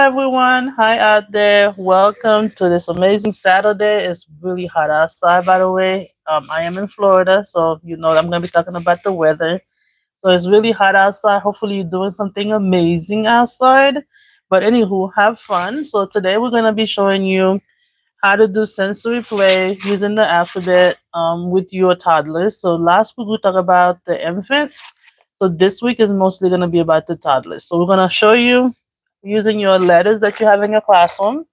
everyone. Hi out there. Welcome to this amazing Saturday. It's really hot outside, by the way. I am in Florida, so you know I'm going to be talking about the weather. So it's really hot outside. Hopefully, you're doing something amazing outside. But anywho, have fun. So today we're going to be showing you how to do sensory play using the alphabet with your toddlers. So last week we talked about the infants. So this week is mostly going to be about the toddlers. So we're going to show you using your letters that you have in your classroom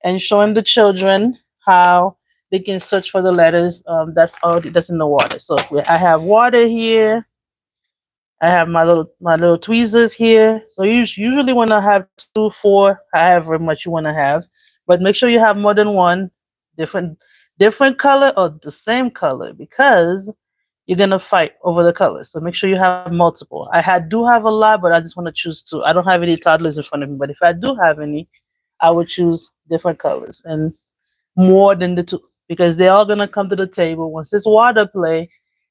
and showing the children how they can search for the letters that's in the water. So I have water here. I have my little tweezers here. So you usually want to have two, four, however much you want to have, but make sure you have more than one different different color or the same color because you're gonna fight over the colors. So make sure you have multiple. Do have a lot, but I just want to choose two. I don't have any toddlers in front of me, but if I do have any, I would choose different colors and more than the two because they're all gonna come to the table once it's water play.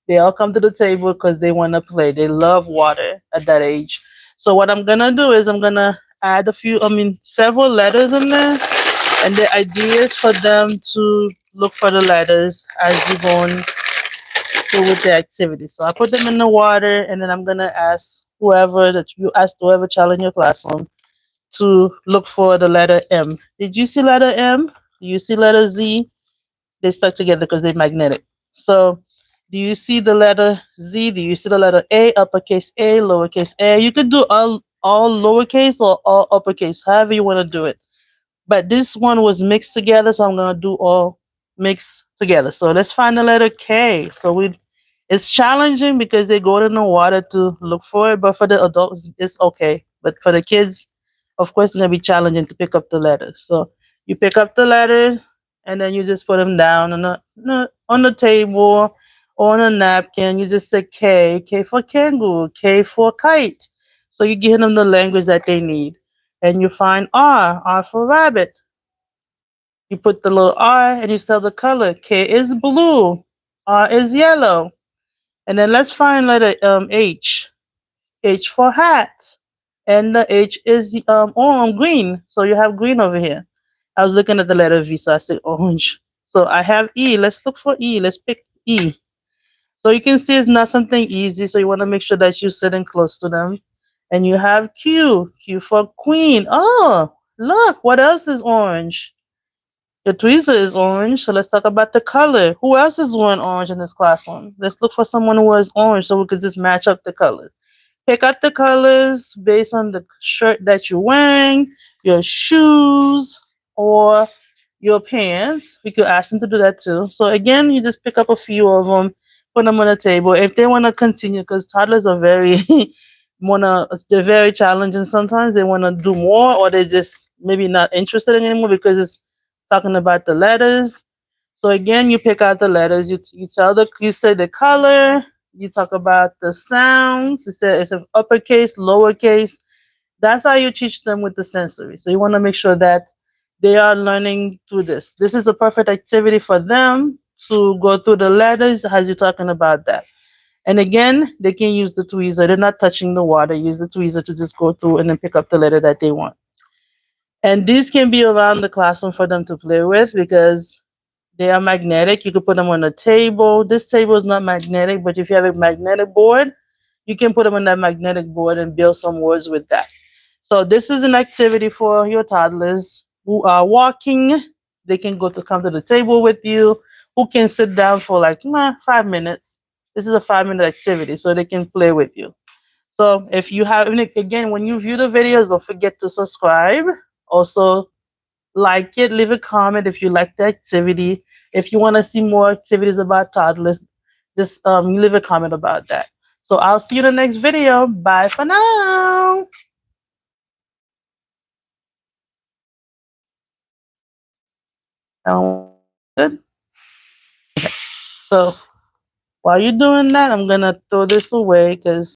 They all come to the table because they want to play. They love water at that age. So what I'm gonna do is I'm gonna add several letters in there, and the idea is for them to look for the letters as you're going through with the activity. So I put them in the water, and then I'm gonna ask whoever child in your classroom to look for the letter M. Did you see letter M? Do you see letter Z? They stuck together because they're magnetic. So, do you see the letter Z? Do you see the letter A, uppercase A, lowercase a? You could do all lowercase or all uppercase, however you want to do it. But this one was mixed together, so I'm gonna do all mixed together. So let's find the letter K. It's challenging because they go in the water to look for it, but for the adults it's okay. But for the kids, of course, it's gonna be challenging to pick up the letters. So you pick up the letters and then you just put them down on the table or on a napkin. You just say K, K for kangaroo, K for kite. So you give them the language that they need. And you find R, R for rabbit. You put the little R and you tell the color. K is blue, R is yellow. And then let's find letter H. H for hat. And the H is green. So you have green over here. I was looking at the letter V, so I said orange. So I have E. Let's look for E. Let's pick E. So you can see it's not something easy. So you want to make sure that you're sitting close to them. And you have Q. Q for queen. Oh, look, what else is orange? The tweezer is orange. So let's talk about the color. Who else is wearing orange in this classroom? Let's look for someone who wears orange so we could just match up the colors. Pick out the colors based on the shirt that you're wearing, your shoes, or your pants. We could ask them to do that too. So again, you just pick up a few of them, put them on the table. If they want to continue, because toddlers are they're very challenging. Sometimes they want to do more, or they just maybe not interested in anymore because it's talking about the letters. So again, you pick out the letters. You say the color. You talk about the sounds. You say it's an uppercase, lowercase. That's how you teach them with the sensory. So you want to make sure that they are learning through this. This is a perfect activity for them to go through the letters as you're talking about that. And again, they can use the tweezer. They're not touching the water. Use the tweezer to just go through and then pick up the letter that they want. And these can be around the classroom for them to play with because they are magnetic. You can put them on a table. This table is not magnetic, but if you have a magnetic board, you can put them on that magnetic board and build some words with that. So this is an activity for your toddlers who are walking. They can come to the table with you. Who can sit down for like 5 minutes. This is a 5 minute activity, so they can play with you. So if you have, and again, when you view the videos, don't forget to subscribe. Also, like it, leave a comment if you like the activity. If you want to see more activities about toddlers, just leave a comment about that. So I'll see you in the next video. Bye for now. Good. So while you're doing that, I'm gonna throw this away because